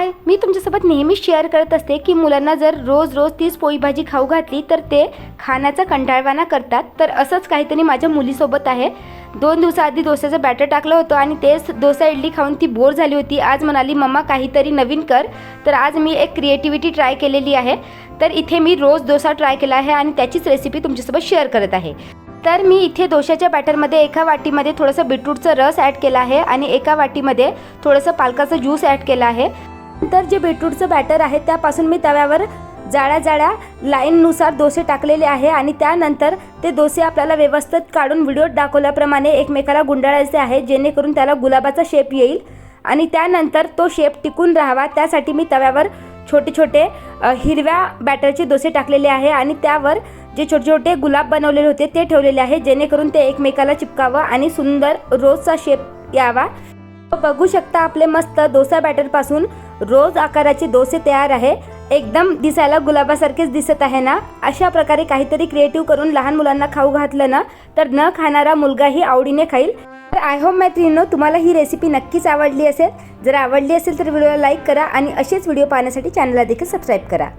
हाय, मी तुमच्यासोबत नेहमीच शेअर करत असते की मुलांना जर रोज रोज तीच पोळी भाजी खाऊ घातली तर ते खाण्याचा कंटाळवाणा करतात. तर असंच काहीतरी माझ्या मुलीसोबत आहे. 2 दिवसाआधी डोस्याचं बॅटर टाकलं होतं आणि तेच डोसा इडली खाऊन ती बोर झाली होती. आज म्हणाली मम्मा काहीतरी नवीन कर. तर आज मी एक क्रिएटिव्हिटी ट्राय केलेली आहे. तर इथे मी रोज डोसा ट्राय केला आहे आणि त्याचीच रेसिपी तुमच्यासोबत शेअर करत आहे. तर मी इथे डोशाच्या बॅटरमध्ये एका वाटीमध्ये थोडंसं बीटरूटचं रस ॲड केला आहे आणि एका वाटीमध्ये थोडंसं पालकाचं ज्यूस ॲड केला आहे. नंतर जे बीटरूटचं बॅटर आहे त्यापासून मी तव्यावर जाड्या लाईननुसार डोसे टाकलेले आहे आणि त्यानंतर ते डोसे आपल्याला व्यवस्थित काढून व्हिडिओत दाखवल्याप्रमाणे एकमेकाला गुंडाळायचे आहे, जेणेकरून त्याला गुलाबाचा शेप येईल आणि त्यानंतर तो शेप टिकून राहावा त्यासाठी मी तव्यावर छोटे छोटे हिरव्या बॅटरचे डोसे टाकलेले आहे आणि त्यावर जे छोटे छोटे गुलाब बनवलेले होते ते ठेवलेले आहे, जेणेकरून ते एकमेकाला चिपकावं आणि सुंदर रोजचा शेप यावा. बघू शकता आपले मस्त डोसा बॅटरपासून रोज आकाराचे डोसे तयार आहे. एकदम दिसायला गुलाबासारखेच दिसत आहे ना. अशा प्रकारे काहीतरी क्रिएटिव्ह करून लहान मुलांना खाऊ घातलं ना तर न खाणारा मुलगाही आवडीने खाईल. तर आय होप मैत्रिणींनो तुम्हाला ही रेसिपी नक्कीच आवडली असेल. जर आवडली असेल तर व्हिडिओला लाईक करा आणि असेच व्हिडिओ पाहण्यासाठी चॅनलला देखील सबस्क्राईब करा.